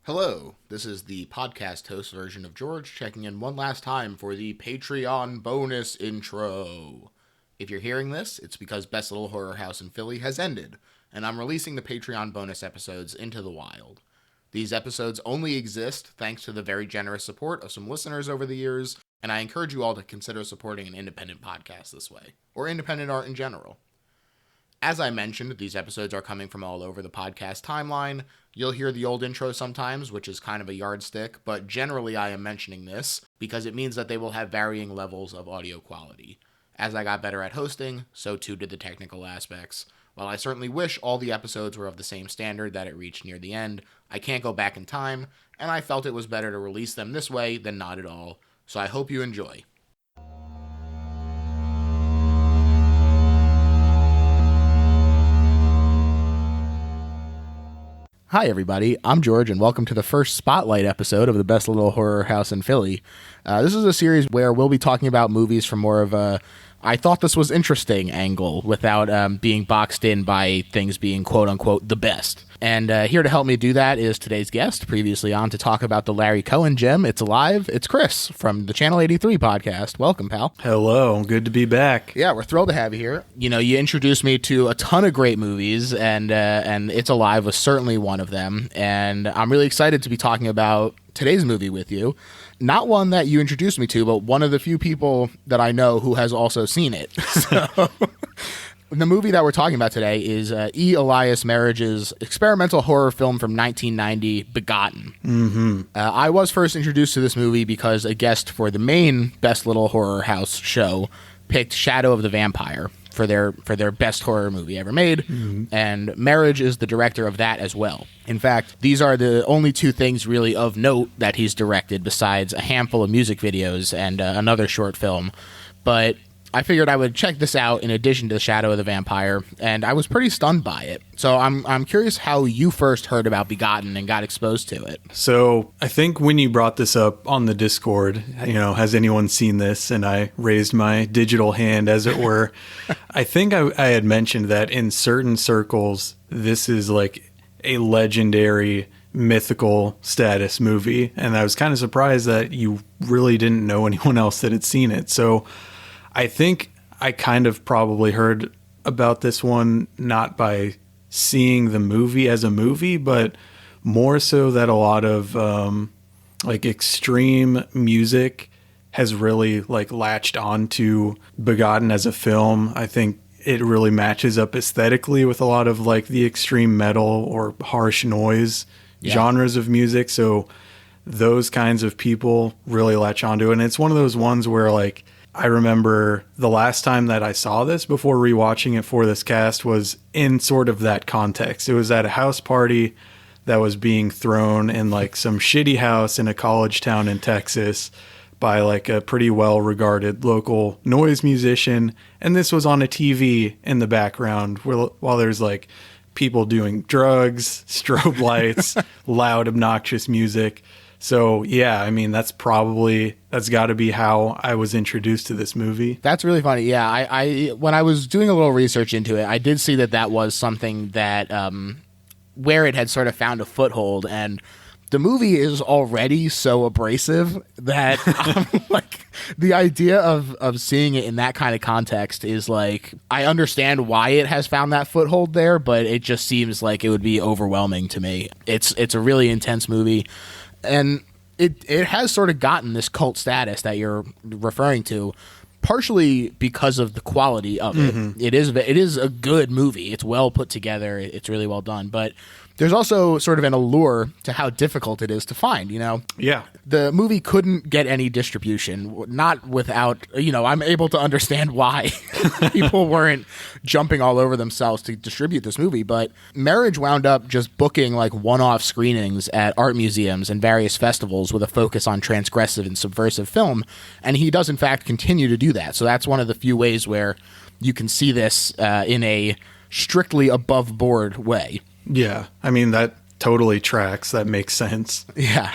Hello, this is the podcast host version of George checking in one last time for the Patreon bonus intro. If you're hearing this, it's because Best Little Horror House in Philly has ended, and I'm releasing the Patreon bonus episodes into the wild. These episodes only exist thanks to the very generous support of some listeners over the years, and I encourage you all to consider supporting an independent podcast this way, or independent art in general. As I mentioned, these episodes are coming from all over the podcast timeline. You'll hear the old intro sometimes, which is kind of a yardstick, but generally I am mentioning this because it means that they will have varying levels of audio quality. As I got better at hosting, so too did the technical aspects. While I certainly wish all the episodes were of the same standard that it reached near the end, I can't go back in time, and I felt it was better to release them this way than not at all, so I hope you enjoy. Hi, everybody. I'm George, and welcome to the first Spotlight episode of the Best Little Horror House in Philly. This is a series where we'll be talking about movies from more of a I thought this was interesting angle without being boxed in by things being quote-unquote the best. And here to help me do that is today's guest, previously on to talk about the Larry Cohen gem. It's alive. It's Chris from the Channel 83 podcast. Welcome, pal. Hello. Good to be back. Yeah, we're thrilled to have you here. You know, you introduced me to a ton of great movies, and It's Alive was certainly one of them. And I'm really excited to be talking about today's movie with you. Not one that you introduced me to, but one of the few people that I know who has also seen it. So the movie that we're talking about today is E. Elias Marriage's experimental horror film from 1990, Begotten. Mm-hmm. I was first introduced to this movie because a guest for the main Best Little Horror House show picked Shadow of the Vampire for their best horror movie ever made, and Marriage is the director of that as well. In fact, these are the only two things really of note that he's directed besides a handful of music videos and another short film. But I figured I would check this out in addition to Shadow of the Vampire, and I was pretty stunned by it. So I'm curious how you first heard about Begotten and got exposed to it. So I think when you brought this up on the Discord, has anyone seen this? And I raised my digital hand, as it were. I think I had mentioned that in certain circles, this is like a legendary mythical status movie. And I was kind of surprised that you really didn't know anyone else that had seen it. So I think I kind of probably heard about this one not by seeing the movie as a movie, but more so that a lot of extreme music has really latched onto Begotten as a film. I think it really matches up aesthetically with a lot of the extreme metal or harsh noise genres of music. So those kinds of people really latch onto it. And it's one of those ones where I remember the last time that I saw this before rewatching it for this cast was in sort of that context. It was at a house party that was being thrown in some shitty house in a college town in Texas by a pretty well-regarded local noise musician. And this was on a TV in the background while there's people doing drugs, strobe lights, loud, obnoxious music. So, yeah, I mean, that's got to be how I was introduced to this movie. That's really funny. Yeah, I when I was doing a little research into it, I did see that was something that where it had sort of found a foothold. And the movie is already so abrasive that the idea of seeing it in that kind of context is I understand why it has found that foothold there, but it just seems like it would be overwhelming to me. It's a really intense movie. And it has sort of gotten this cult status that you're referring to, partially because of the quality of it. Mm-hmm. It is a good movie. It's well put together. It's really well done. But there's also sort of an allure to how difficult it is to find, Yeah. The movie couldn't get any distribution, not without, I'm able to understand why people weren't jumping all over themselves to distribute this movie. But Marriage wound up just booking one-off screenings at art museums and various festivals with a focus on transgressive and subversive film. And he does, in fact, continue to do that. So that's one of the few ways where you can see this in a strictly above-board way. Yeah, I mean, that totally tracks. That makes sense. Yeah.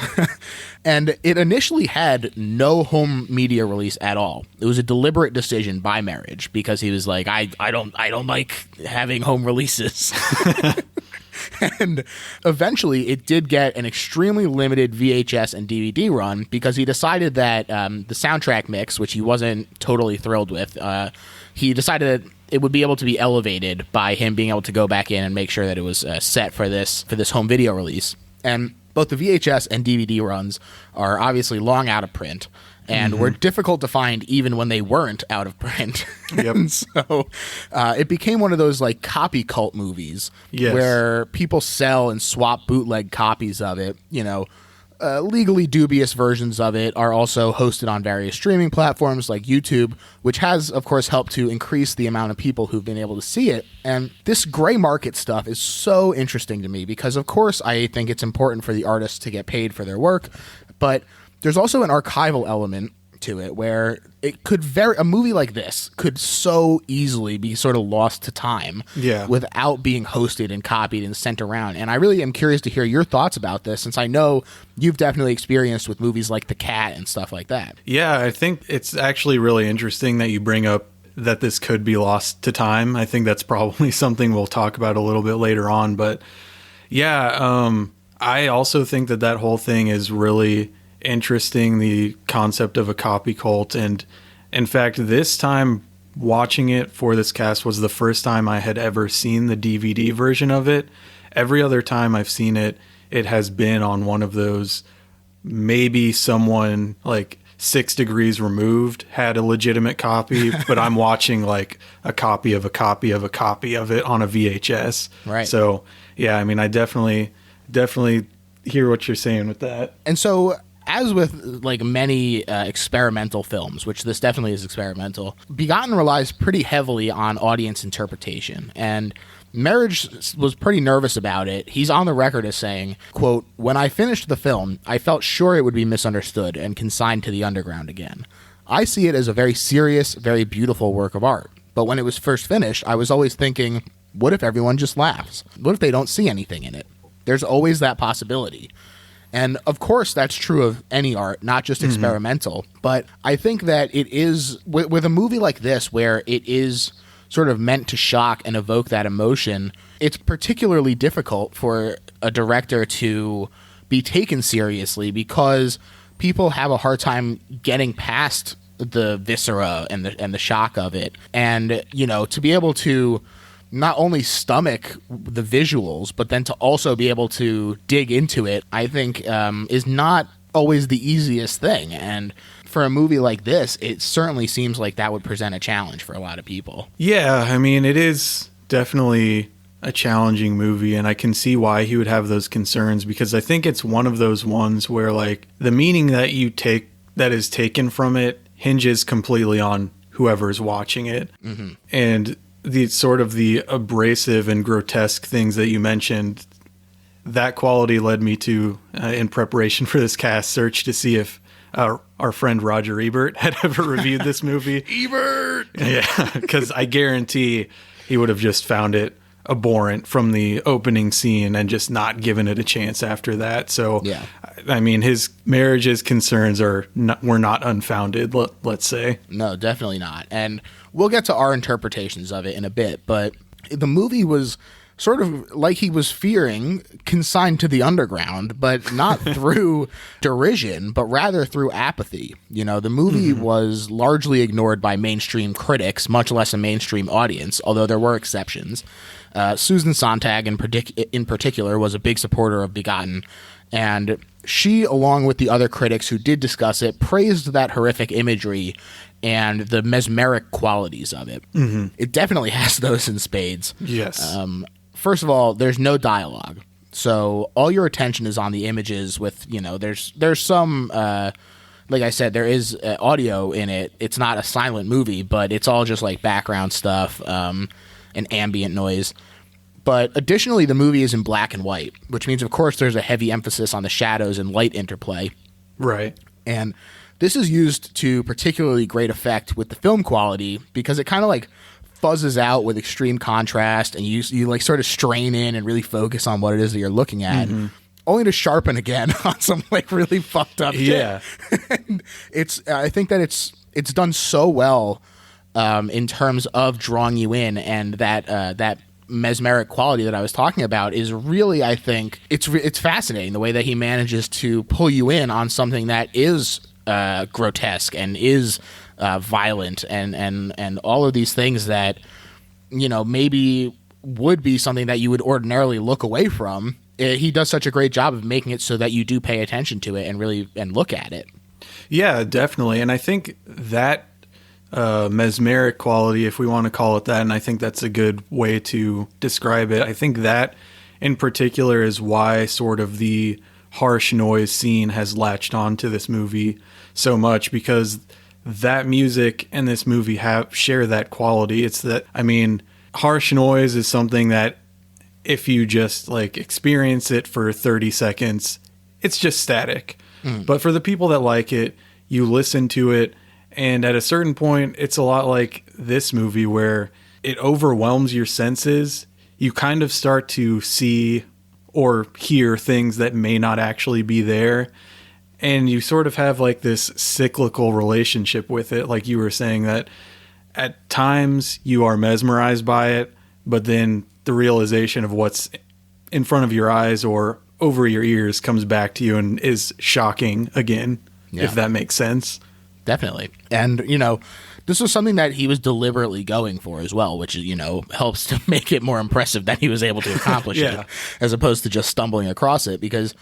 And it initially had no home media release at all. It was a deliberate decision by Marriage because he was like, I don't like having home releases. And eventually it did get an extremely limited VHS and DVD run because he decided that the soundtrack mix, which he wasn't totally thrilled with, he decided that it would be able to be elevated by him being able to go back in and make sure that it was set for this home video release. And both the VHS and DVD runs are obviously long out of print and were difficult to find even when they weren't out of print. Yep. And so it became one of those like copy cult movies where people sell and swap bootleg copies of it. You know, legally dubious versions of it are also hosted on various streaming platforms like YouTube, which has, of course, helped to increase the amount of people who've been able to see it. And this gray market stuff is so interesting to me because, of course, I think it's important for the artists to get paid for their work, but there's also an archival element to it where it could a movie like this could so easily be sort of lost to time without being hosted and copied and sent around. And I really am curious to hear your thoughts about this, since I know you've definitely experienced with movies like The Cat and stuff like that. Yeah, I think it's actually really interesting that you bring up that this could be lost to time. I think that's probably something we'll talk about a little bit later on. But yeah, I also think that whole thing is really interesting, the concept of a copy cult. And in fact, this time watching it for this cast was the first time I had ever seen the DVD version of it. Every other time I've seen it, it has been on one of those, maybe someone like 6 degrees removed had a legitimate copy, but I'm watching like a copy of a copy of a copy of it on a VHS. Right. So yeah, I mean, I definitely hear what you're saying with that. And so, as with like many experimental films, which this definitely is experimental, Begotten relies pretty heavily on audience interpretation. And Marriage was pretty nervous about it. He's on the record as saying, quote, "When I finished the film, I felt sure it would be misunderstood and consigned to the underground again. I see it as a very serious, very beautiful work of art. But when it was first finished, I was always thinking, what if everyone just laughs? What if they don't see anything in it? There's always that possibility." And of course, that's true of any art, not just experimental. But I think that it is, with a movie like this, where it is sort of meant to shock and evoke that emotion, it's particularly difficult for a director to be taken seriously because people have a hard time getting past the viscera and the shock of it. And, you know, to be able to not only stomach the visuals, but then to also be able to dig into it, I think is not always the easiest thing. And for a movie like this, it certainly seems like that would present a challenge for a lot of people. Yeah, I mean, it is definitely a challenging movie, and I can see why he would have those concerns, because I think it's one of those ones where, like, the meaning that you take, that is taken from it, hinges completely on whoever's watching it. Mm-hmm. And the sort of the abrasive and grotesque things that you mentioned, that quality led me to, in preparation for this cast, search to see if our friend Roger Ebert had ever reviewed this movie. Ebert! Yeah, because I guarantee he would have just found it abhorrent from the opening scene and just not given it a chance after that. So, yeah. I mean, his marriage's concerns were not unfounded, let's say. No, definitely not. And we'll get to our interpretations of it in a bit, but the movie was sort of, like he was fearing, consigned to the underground, but not through derision, but rather through apathy. You know, the movie was largely ignored by mainstream critics, much less a mainstream audience, although there were exceptions. Susan Sontag, in particular, was a big supporter of Begotten, and she, along with the other critics who did discuss it, praised that horrific imagery and the mesmeric qualities of it. Mm-hmm. It definitely has those in spades. Yes. First of all, there's no dialogue. So all your attention is on the images with, you know, there's some, like I said, there is audio in it. It's not a silent movie, but it's all just like background stuff and ambient noise. But additionally, the movie is in black and white, which means, of course, there's a heavy emphasis on the shadows and light interplay. Right. And this is used to particularly great effect with the film quality because it kind of like fuzzes out with extreme contrast, and you like sort of strain in and really focus on what it is that you're looking at, only to sharpen again on some like really fucked up shit. And I think that it's done so well in terms of drawing you in, and that mesmeric quality that I was talking about is really, I think, it's fascinating the way that he manages to pull you in on something that is grotesque and is violent and all of these things that, maybe would be something that you would ordinarily look away from. He does such a great job of making it so that you do pay attention to it and look at it. Yeah, definitely. And I think that mesmeric quality, if we want to call it that, and I think that's a good way to describe it. I think that in particular is why sort of the harsh noise scene has latched on to this movie so much, because that music and this movie share that quality. It's that, harsh noise is something that if you just like experience it for 30 seconds, it's just static. But for the people that like it, you listen to it, and at a certain point, it's a lot like this movie where it overwhelms your senses. You kind of start to see or hear things that may not actually be there. And you sort of have like this cyclical relationship with it. Like you were saying, that at times you are mesmerized by it, but then the realization of what's in front of your eyes or over your ears comes back to you and is shocking again, if that makes sense. Definitely. And, this was something that he was deliberately going for as well, which, helps to make it more impressive that he was able to accomplish it, as opposed to just stumbling across it. Because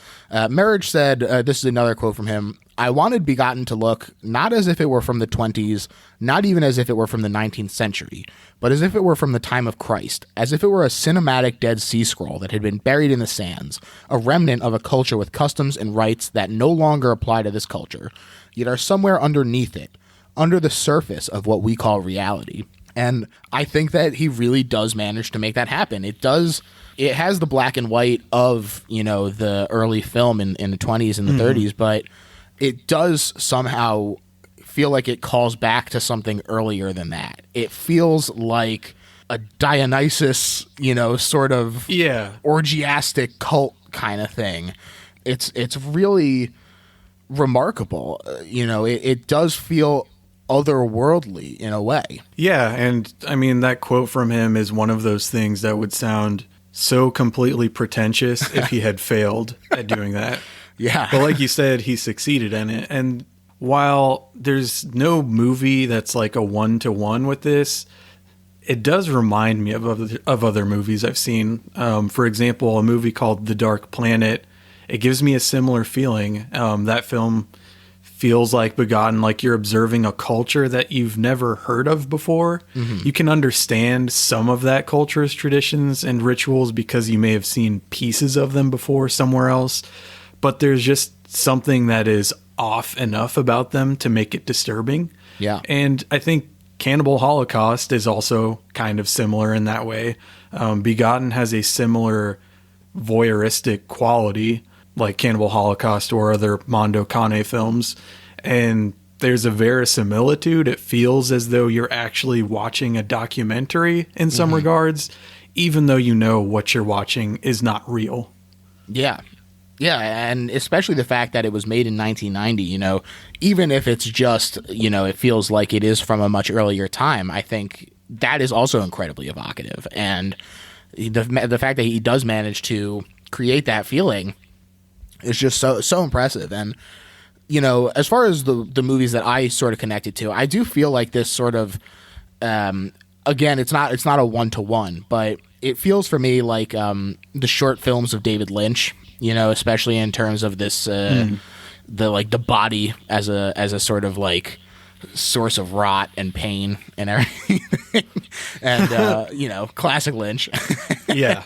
Marriage said, this is another quote from him, "I wanted Begotten to look not as if it were from the 20s, not even as if it were from the 19th century, but as if it were from the time of Christ, as if it were a cinematic Dead Sea Scroll that had been buried in the sands, a remnant of a culture with customs and rites that no longer apply to this culture, yet are somewhere underneath it, under the surface of what we call reality." And I think that he really does manage to make that happen. It has the black and white of, the early film in the 20s and the 30s, but it does somehow feel like it calls back to something earlier than that. It feels like a Dionysus, sort of orgiastic cult kind of thing. It's really remarkable. It does feel otherworldly in a way. Yeah, and that quote from him is one of those things that would sound so completely pretentious if he had failed at doing that. Yeah. But like you said, he succeeded in it. And while there's no movie that's like a one-to-one with this, it does remind me of other movies I've seen. For example, a movie called The Dark Planet. It gives me a similar feeling. That film feels like Begotten, like you're observing a culture that you've never heard of before. You can understand some of that culture's traditions and rituals because you may have seen pieces of them before somewhere else. But there's just something that is off enough about them to make it disturbing. Yeah. And I think Cannibal Holocaust is also kind of similar in that way. Begotten has a similar voyeuristic quality like Cannibal Holocaust or other Mondo Cane films. And there's a verisimilitude. It feels as though you're actually watching a documentary in some regards, even though what you're watching is not real. Yeah. Yeah, and especially the fact that it was made in 1990, even if it's just, it feels like it is from a much earlier time, I think that is also incredibly evocative. And the fact that he does manage to create that feeling is just so impressive. And, as far as the movies that I sort of connected to, I do feel like this sort of, again, it's not a one-to-one, but it feels for me like the short films of David Lynch, especially in terms of this, the body as a sort of like source of rot and pain and everything. And, classic Lynch. Yeah.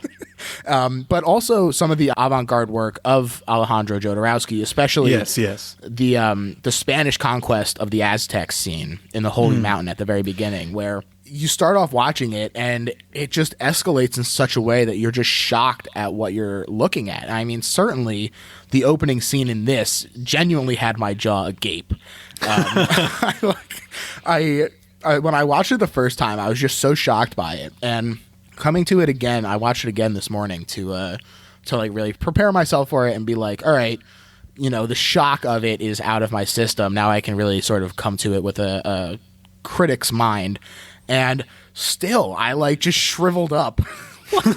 But also some of the avant-garde work of Alejandro Jodorowsky, especially the Spanish conquest of the Aztec scene in the Holy Mountain at the very beginning, where you start off watching it and it just escalates in such a way that you're just shocked at what you're looking at. I mean, certainly the opening scene in this genuinely had my jaw agape. When I watched it the first time, I was just so shocked by it. And coming to it again, I watched it again this morning to like really prepare myself for it and be like, all right, the shock of it is out of my system. Now I can really sort of come to it with a critic's mind. And still, I just shriveled up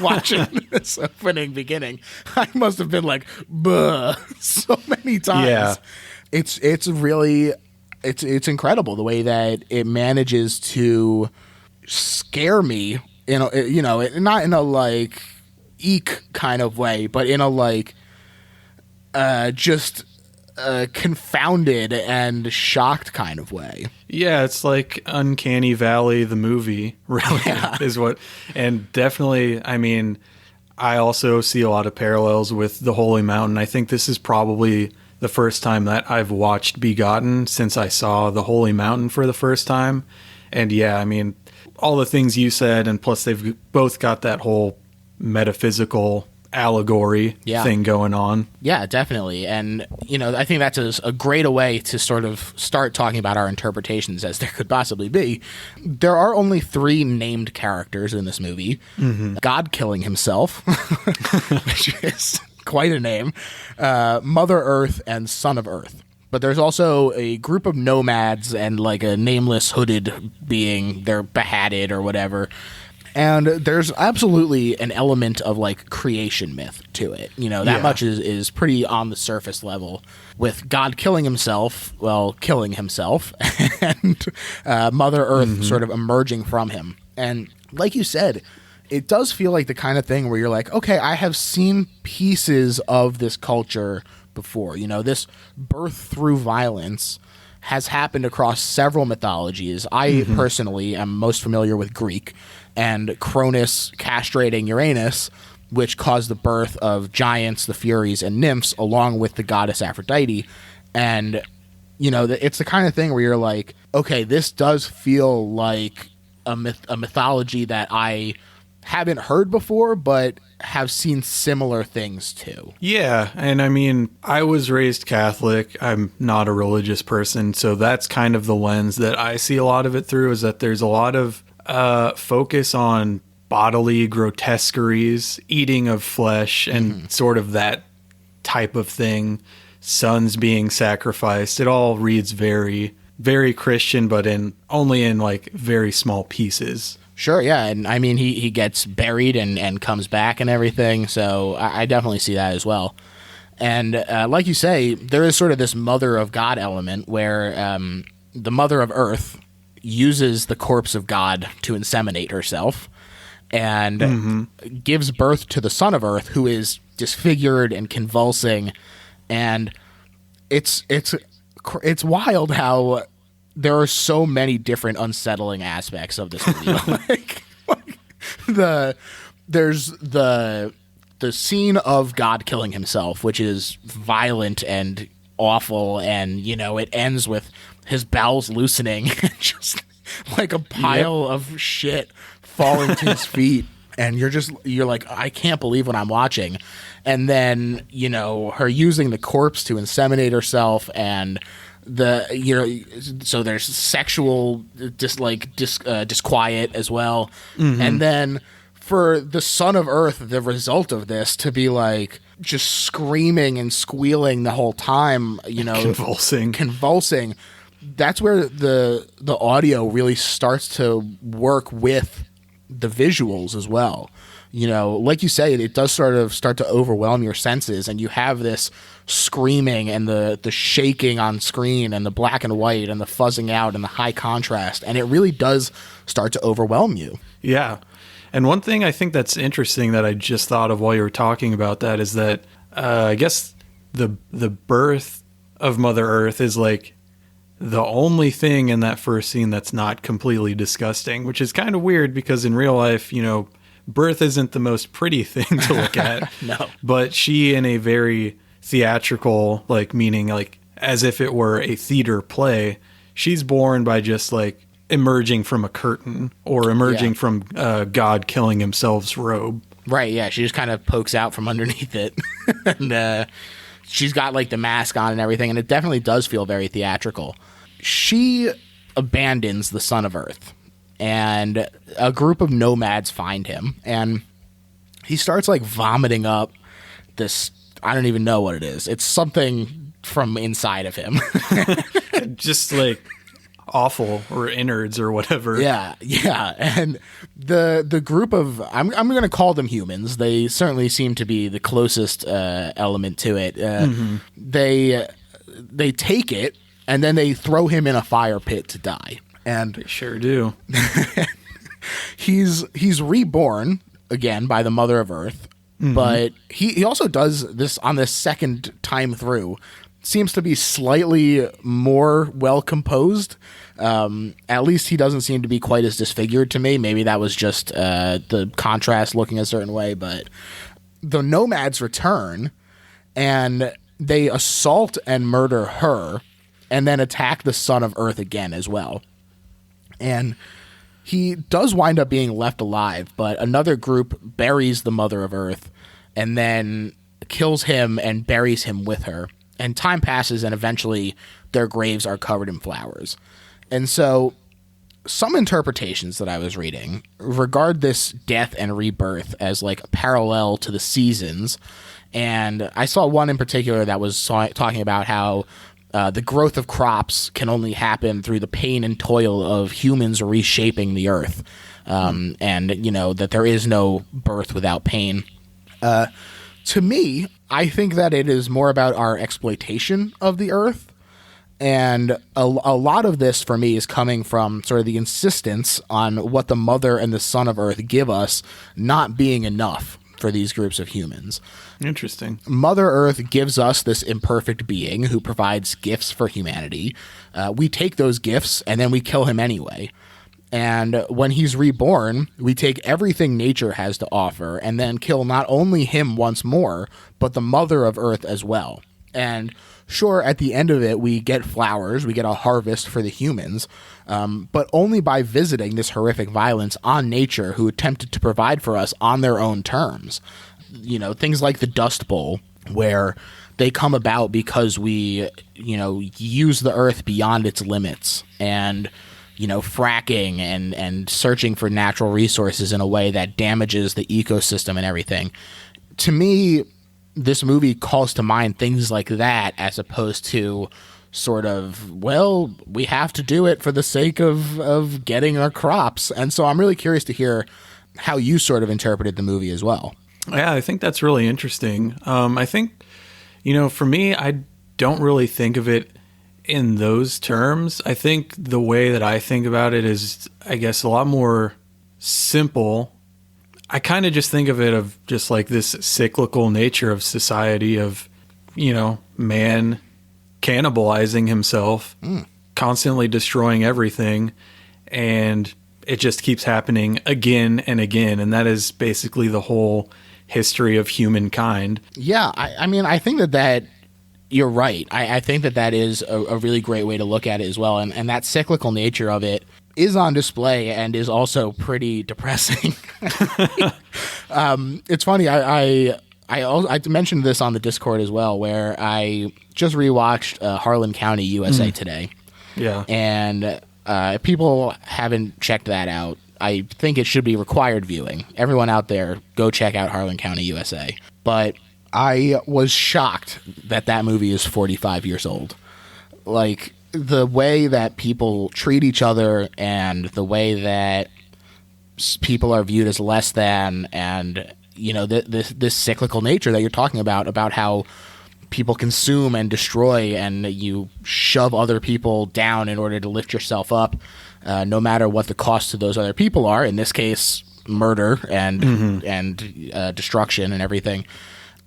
watching this opening beginning. I must have been like, "Buh," so many times. Yeah. It's really it's incredible the way that it manages to scare me in a, you know, not in a like eek kind of way, but in a like just confounded and shocked kind of way. Yeah, it's like Uncanny Valley, the movie, really, is what. And definitely, I mean, I also see a lot of parallels with The Holy Mountain. I think this is probably the first time that I've watched Begotten since I saw The Holy Mountain for the first time. And yeah, I mean, all the things you said, and plus they've both got that whole metaphysical allegory thing going on. Yeah, definitely. And, you know, I think that's a great way to sort of start talking about our interpretations as there could possibly be. There are only 3 named characters in this movie. God killing himself, which is quite a name, Mother Earth, and Son of Earth. But there's also a group of nomads and like a nameless hooded being. They're behatted or whatever. And there's absolutely an element of like creation myth to it. You know, that much is pretty on the surface level, with God killing himself, and Mother Earth sort of emerging from him. And like you said, it does feel like the kind of thing where you're like, okay, I have seen pieces of this culture before. You know, this birth through violence has happened across several mythologies. I personally am most familiar with Greek and Cronus castrating Uranus, which caused the birth of giants, the Furies, and nymphs, along with the goddess Aphrodite. And, you know, it's the kind of thing where you're like, okay, this does feel like a mythology that I haven't heard before, but have seen similar things to. Yeah, and I mean, I was raised Catholic. I'm not a religious person, so that's kind of the lens that I see a lot of it through, is that there's a lot of focus on bodily grotesqueries, eating of flesh, and sort of that type of thing, sons being sacrificed. It all reads very, very Christian, but only in like very small pieces. Sure, yeah, and I mean, he gets buried and comes back and everything, so I definitely see that as well. And like you say, there is sort of this mother of God element where the Mother of Earth uses the corpse of God to inseminate herself and gives birth to the Son of Earth, who is disfigured and convulsing. And it's wild how there are so many different unsettling aspects of this movie. There's the scene of God killing himself, which is violent and awful, and you know, it ends with his bowels loosening and just like a pile of shit falling to his feet, and you're like, I can't believe what I'm watching. And then, you know, her using the corpse to inseminate herself, and so there's sexual disquiet as well. And then for the Son of Earth, the result of this to be like just screaming and squealing the whole time, you know, convulsing. That's where the audio really starts to work with the visuals as well. You know, like you say, it does start to overwhelm your senses, and you have this screaming and the shaking on screen and the black and white and the fuzzing out and the high contrast, and it really does start to overwhelm you. Yeah. And one thing I think that's interesting that I just thought of while you were talking about that is that I guess the birth of Mother Earth is like the only thing in that first scene that's not completely disgusting, which is kind of weird because in real life, you know, birth isn't the most pretty thing to look at. No. But she, in a very theatrical, like meaning like as if it were a theater play, she's born by just like emerging from a curtain or emerging from God killing himself's robe. Right, yeah. She just kind of pokes out from underneath it. And she's got like the mask on and everything, and it definitely does feel very theatrical. She abandons the Son of Earth, and a group of nomads find him, and he starts like vomiting up this, I don't even know what it is. It's something from inside of him. Just like offal or innards or whatever. Yeah, yeah. And the group of I'm going to call them humans. They certainly seem to be the closest element to it. They take it and then they throw him in a fire pit to die. And They sure do. he's reborn again by the Mother of Earth, but he also does this on the second time through. Seems to be slightly more well composed. At least he doesn't seem to be quite as disfigured to me. Maybe that was just the contrast looking a certain way. But the nomads return and they assault and murder her and then attack the Son of Earth again as well. And he does wind up being left alive, but another group buries the Mother of Earth and then kills him and buries him with her. And time passes, and eventually their graves are covered in flowers. And so some interpretations that I was reading regard this death and rebirth as like a parallel to the seasons. And I saw one in particular that was talking about how the growth of crops can only happen through the pain and toil of humans reshaping the earth. And, you know, that there is no birth without pain. To me, I think that it is more about our exploitation of the earth. And a lot of this for me is coming from sort of the insistence on what the Mother and the Son of Earth give us not being enough for these groups of humans. Interesting. Mother Earth gives us this imperfect being who provides gifts for humanity. We take those gifts and then we kill him anyway. And when he's reborn, we take everything nature has to offer and then kill not only him once more, but the Mother of Earth as well. And sure, at the end of it, we get flowers, we get a harvest for the humans, but only by visiting this horrific violence on nature who attempted to provide for us on their own terms. You know, things like the Dust Bowl, where they come about because we, you know, use the earth beyond its limits and, you know, fracking and searching for natural resources in a way that damages the ecosystem and everything. To me, this movie calls to mind things like that as opposed to sort of, well, we have to do it for the sake of getting our crops. And so I'm really curious to hear how you sort of interpreted the movie as well. Yeah, I think that's really interesting. I think, you know, for me, I don't really think of it in those terms. I think the way that I think about it is, I guess, a lot more simple. I kind of just think of it of just like this cyclical nature of society of, you know, man cannibalizing himself, constantly destroying everything, and it just keeps happening again and again. And that is basically the whole history of humankind. Yeah, I mean, I think that you're right. I think that is a really great way to look at it as well. And that cyclical nature of it is on display and is also pretty depressing. It's funny. I mentioned this on the Discord as well, where I just rewatched Harlan County, USA today. Yeah. And if people haven't checked that out, I think it should be required viewing. Everyone out there, go check out Harlan County, USA. But I was shocked that that movie is 45 years old. Like, the way that people treat each other and the way that people are viewed as less than, and, you know, this cyclical nature that you're talking about how people consume and destroy and you shove other people down in order to lift yourself up, no matter what the cost to those other people are. In this case, murder and destruction and everything.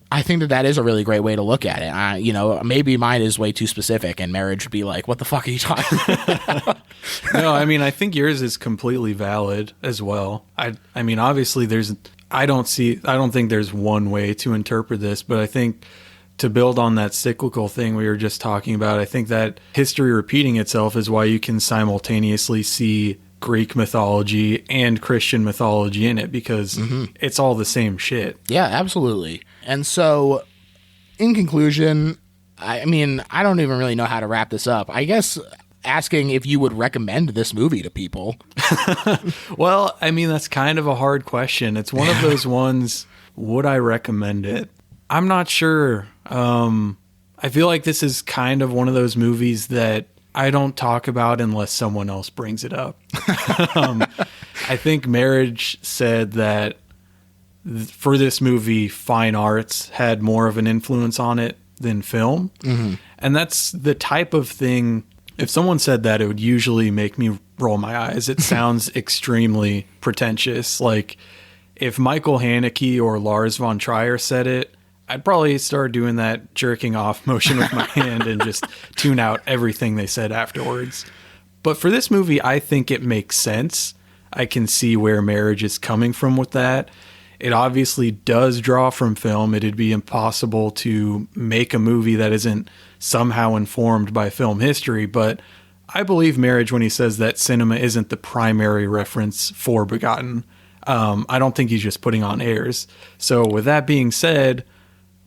I think that is a really great way to look at it. You know, maybe mine is way too specific, and marriage would be like, "What the fuck are you talking about?" No, I mean, I think yours is completely valid as well. I mean, obviously, I don't think there's one way to interpret this, but I think to build on that cyclical thing we were just talking about, I think that history repeating itself is why you can simultaneously see Greek mythology and Christian mythology in it, because it's all the same shit. Yeah, absolutely. And so, in conclusion, I mean, I don't even really know how to wrap this up. I guess asking if you would recommend this movie to people. Well, I mean, that's kind of a hard question. It's one of those ones, would I recommend it? I'm not sure. I feel like this is kind of one of those movies that I don't talk about unless someone else brings it up. I think Marriage said that for this movie, fine arts had more of an influence on it than film. Mm-hmm. And that's the type of thing, if someone said that, it would usually make me roll my eyes. It sounds extremely pretentious. Like, if Michael Haneke or Lars von Trier said it, I'd probably start doing that jerking off motion with my hand and just tune out everything they said afterwards. But for this movie, I think it makes sense. I can see where Marriage is coming from with that. It obviously does draw from film. It'd be impossible to make a movie that isn't somehow informed by film history, but I believe Marriage when he says that cinema isn't the primary reference for Begotten. I don't think he's just putting on airs. So with that being said,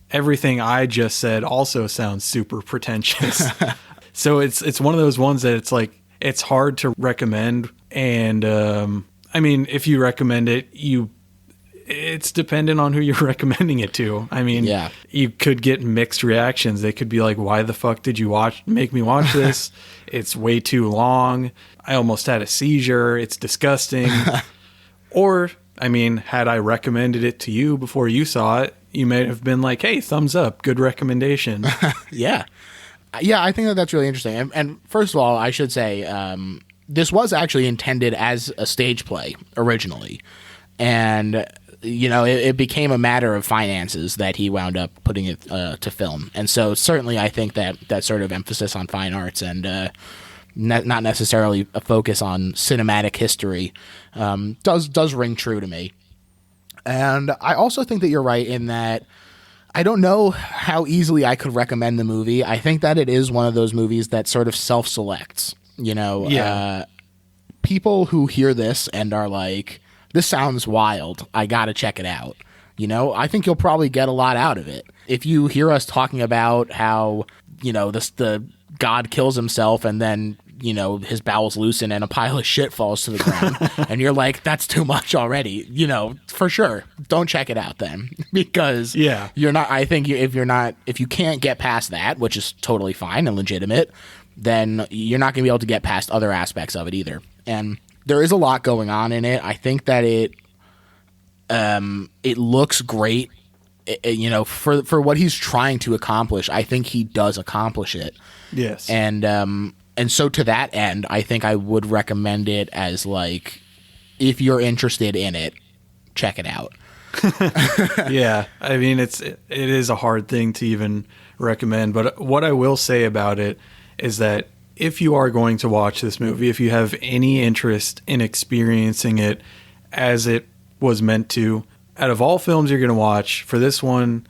everything I just said also sounds super pretentious. So it's one of those ones that it's like, it's hard to recommend. And I mean, if you recommend it, it's dependent on who you're recommending it to. I mean, yeah. You could get mixed reactions. They could be like, why the fuck did you make me watch this? It's way too long. I almost had a seizure. It's disgusting. Or, I mean, had I recommended it to you before you saw it, you may have been like, hey, thumbs up, good recommendation. Yeah. Yeah, I think that's really interesting. And first of all, I should say, this was actually intended as a stage play originally. And, you know, it became a matter of finances that he wound up putting it to film. And so certainly I think that sort of emphasis on fine arts and not necessarily a focus on cinematic history does ring true to me. And I also think that you're right in that I don't know how easily I could recommend the movie. I think that it is one of those movies that sort of self-selects, you know. Yeah. People who hear this and are like, this sounds wild, I gotta check it out. You know, I think you'll probably get a lot out of it. If you hear us talking about how, you know, the God kills himself and then, you know, his bowels loosen and a pile of shit falls to the ground and you're like, that's too much already, you know, for sure. Don't check it out then because you're not, I think if you can't get past that, which is totally fine and legitimate, then you're not going to be able to get past other aspects of it either. And there is a lot going on in it. I think that it looks great. You know, for what he's trying to accomplish, I think he does accomplish it. Yes. And so to that end, I think I would recommend it as like, if you're interested in it, check it out. Yeah. I mean, it is a hard thing to even recommend, but what I will say about it is that if you are going to watch this movie, if you have any interest in experiencing it as it was meant to, out of all films you're going to watch, for this one,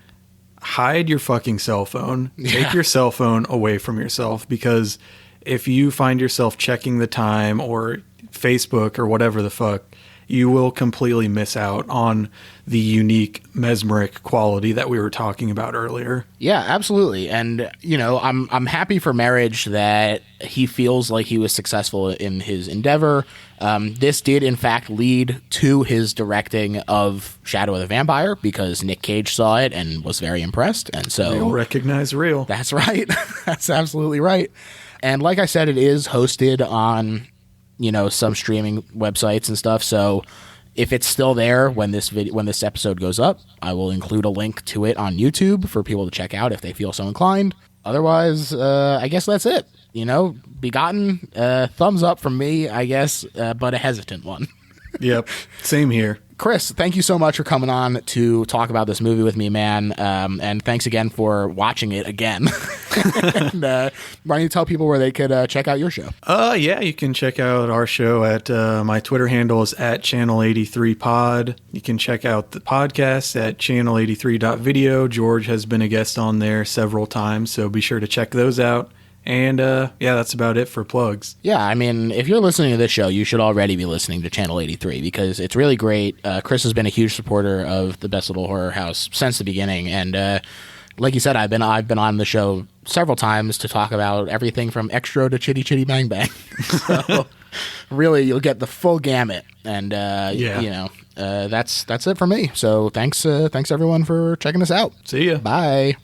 hide your fucking cell phone. Yeah. Take your cell phone away from yourself, because if you find yourself checking the time or Facebook or whatever the fuck, you will completely miss out on the unique mesmeric quality that we were talking about earlier. Yeah, absolutely. And, you know, I'm happy for Marriage that he feels like he was successful in his endeavor. This did, in fact, lead to his directing of Shadow of the Vampire, because Nick Cage saw it and was very impressed. And so real recognize real. That's right. That's absolutely right. And like I said, it is hosted on, you know, some streaming websites and stuff. So if it's still there when this episode goes up, I will include a link to it on YouTube for people to check out if they feel so inclined. Otherwise, I guess that's it. You know, Begotten, thumbs up from me, I guess, but a hesitant one. Yep, same here. Chris, thank you so much for coming on to talk about this movie with me, man. And thanks again for watching it again. And, why don't you tell people where they could check out your show? Yeah, you can check out our show at my Twitter handle is at channel83pod. You can check out the podcast at channel83.video. George has been a guest on there several times, so be sure to check those out. And yeah, that's about it for plugs. Yeah, I mean, if you're listening to this show, you should already be listening to Channel 83 because it's really great. Chris has been a huge supporter of the Best Little Horror House since the beginning, and like you said, I've been on the show several times to talk about everything from Extra to Chitty Chitty Bang Bang. So really, you'll get the full gamut, and you know, that's it for me. So thanks everyone for checking us out. See ya. Bye.